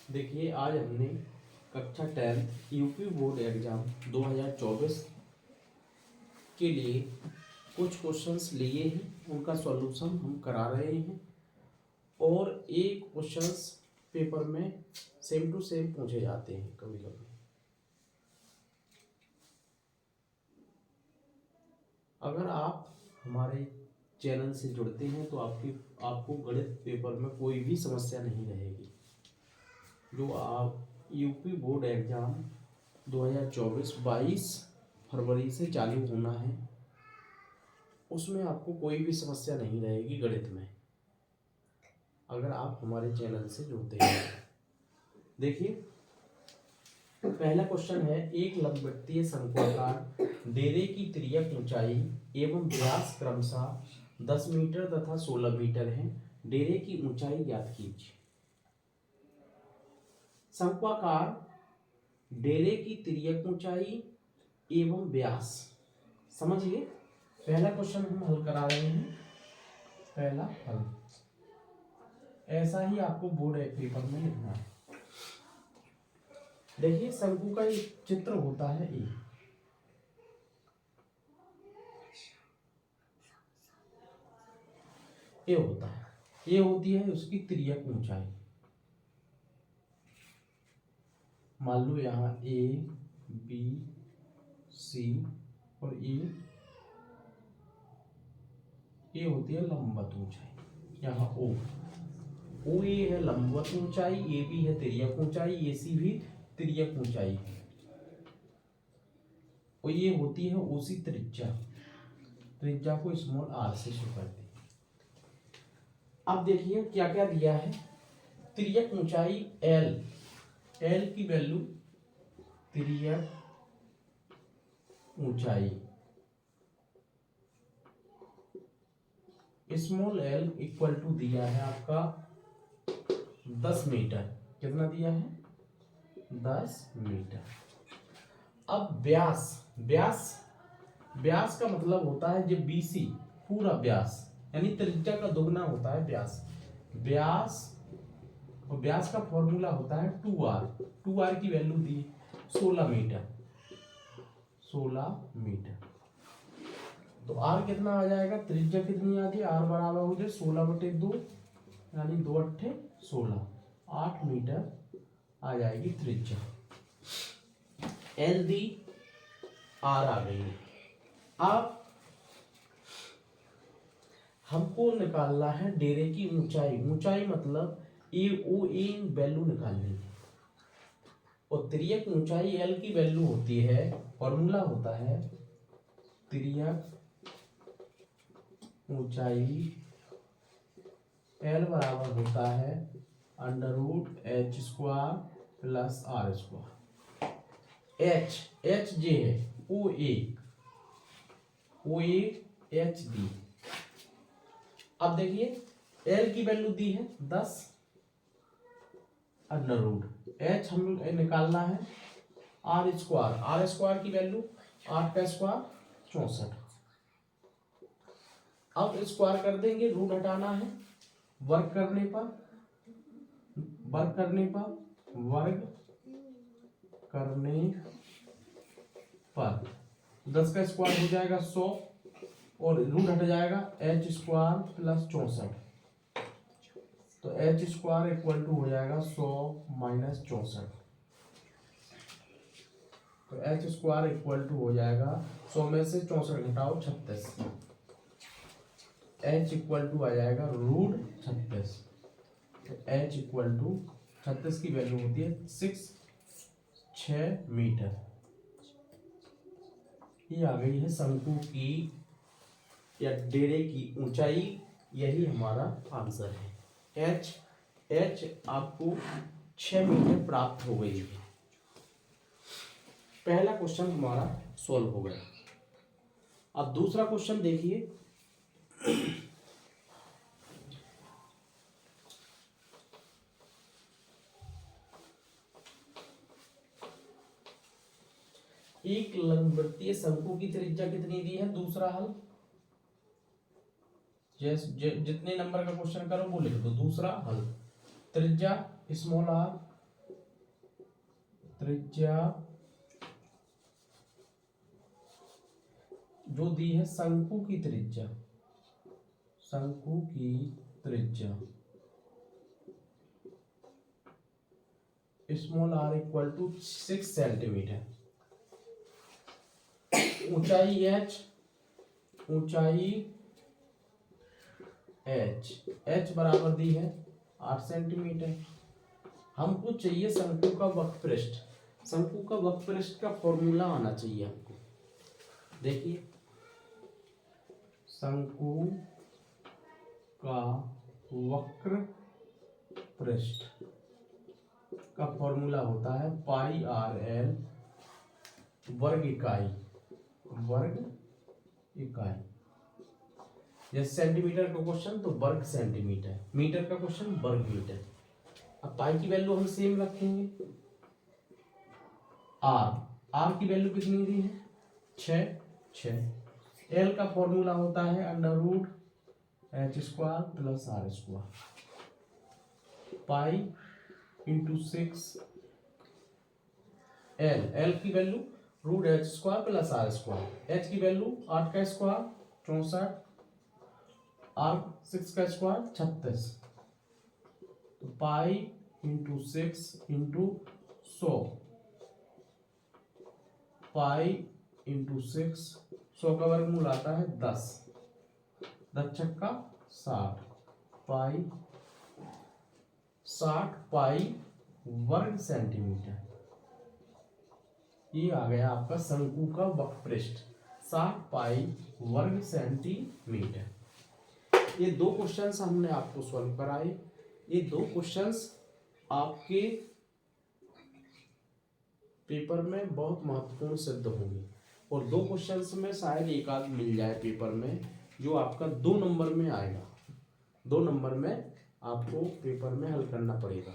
देखिए, आज हमने कक्षा 10th यूपी बोर्ड एग्जाम 2024 के लिए कुछ क्वेश्चंस लिए हैं, उनका सॉल्यूशन हम करा रहे हैं। और एक क्वेश्चंस पेपर में सेम टू सेम पूछे जाते हैं कभी कभी। अगर आप हमारे चैनल से जुड़ते हैं तो आपको गणित पेपर में कोई भी समस्या नहीं रहेगी। जो आप यूपी बोर्ड एग्जाम 2024-22 फरवरी से चालू होना है, उसमें आपको कोई भी समस्या नहीं रहेगी गणित में, अगर आप हमारे चैनल से जुड़ते हैं। देखिए, पहला क्वेश्चन है, एक लंबवृत्तीय शंक्वाकार डेरे की तिर्यक ऊंचाई एवं व्यास क्रमशः 10 मीटर तथा 16 मीटर है। डेरे की ऊंचाई ज्ञात कीजिए। शंक्वाकार डेरे की तिर्यक ऊंचाई एवं व्यास, समझिए पहला क्वेश्चन हम हल करा रहे हैं। पहला हल ऐसा ही आपको बोर्ड पेपर में लिखना है। देखिए, शंकु का एक चित्र होता है ये होता है, ये होती है उसकी तिर्यक ऊंचाई। मान लो यहाँ ए बी सी और ये होती है लंबवत ऊंचाई। यहाँ ओ ए है लंबवत ऊंचाई, ए बी है तिर्यक ऊंचाई, ए सी भी तिर्यक ऊंचाई है, और ये होती है ओसी त्रिज्या। त्रिज्या को स्मॉल आर से शो करते हैं। अब देखिए क्या क्या दिया है। तिर्यक ऊंचाई एल की वैल्यू, तिर्यक ऊंचाई स्मॉल एल इक्वल टू दिया है आपका 10 मीटर। कितना दिया है? 10 मीटर। अब व्यास का मतलब होता है जब बीसी पूरा व्यास, यानी त्रिज्या का दोगुना होता है व्यास। और व्यास का फॉर्मूला होता है 2r की वैल्यू दी 16 मीटर। तो r कितना आ जाएगा? त्रिज्या कितनी आ गई? r बराबर हो जाए 16/2, यानी 2 अट्ठे 16, 8 मीटर आ जाएगी त्रिज्या। एल दी, आर आ गई। अब हमको निकालना है डेरे की ऊंचाई मतलब ए ओ ए वैल्यू निकालनी है। और तिर्यक ऊंचाई एल की वैल्यू होती है, फॉर्मूला होता है तिर्यक ऊंचाई एल बराबर होता है √h² + r²। एच जे है, ओ ए एच दी। अब देखिए, एल की वैल्यू दी है 10, √h हम निकालना है r² की वैल्यू 8 का स्क्वायर 64। अब स्क्वायर कर देंगे, रूट हटाना है, वर्ग करने पर 10 का स्क्वायर हो जाएगा 100, और रूट हट जाएगा h² + 64। तो h² इक्वल टू हो जाएगा 100 - 64। तो h² इक्वल टू हो जाएगा 100 में से 64 घटाओ 36, h इक्वल टू आ जाएगा √36। तो h इक्वल टू 36 की वैल्यू होती है 6 मीटर। ये आ गई है शंकु की या डेरे की ऊंचाई। यही हमारा आंसर है। एच आपको 6 मीटर प्राप्त हो गई है। पहला क्वेश्चन हमारा सॉल्व हो गया। अब दूसरा क्वेश्चन देखिए। एक लंबवृत्तीय शंकु की त्रिज्या कितनी दी है? दूसरा हल, जितने नंबर का क्वेश्चन करो वो लिख दो। दूसरा हल, त्रिज्या स्मॉल r त्रिज्या जो दी है शंकु की त्रिज्या, शंकु की त्रिज्या small r equal to 6 centimetre, ऊंचाई h, ऊंचाई h बराबर दी है 8 सेंटीमीटर। हमको चाहिए शंकु का वक्रपृष्ठ, शंकु का वक्रपृष्ठ का फॉर्मूला आना चाहिए हमको। देखिए शंकु का वक्रपृष्ठ का फॉर्मूला होता है पाई आर एल वर्ग इकाई, जैसे सेंटीमीटर का क्वेश्चन तो वर्ग सेंटीमीटर, मीटर का क्वेश्चन वर्ग मीटर। अब पाई की वैल्यू हम सेम रखेंगे। आर की वैल्यू कितनी दी है 6। एल का फॉर्मूला होता है under root h square plus R square, pi into 6 L की value root h square plus R square, h की वैल्यू 8 का स्क्वायर 64, आर 6 का स्क्वायर 36, तो पाई इंटू 6 इंटू 100, पाई इंटू 6, 100 का वर्गमूल आता है 10, 10 छक्का 60, पाई 60 पाई वर्ग सेंटीमीटर। ये आ गया आपका शंकु का वक्रपृष्ठ 60 पाई वर्ग सेंटीमीटर। ये दो क्वेश्चंस हमने आपको सॉल्व कराए। ये दो क्वेश्चंस आपके पेपर में बहुत महत्वपूर्ण सिद्ध होंगे और दो क्वेश्चंस में शायद एक आध मिल जाए पेपर में जो आपका 2 नंबर में आएगा, 2 नंबर में आपको पेपर में हल करना पड़ेगा।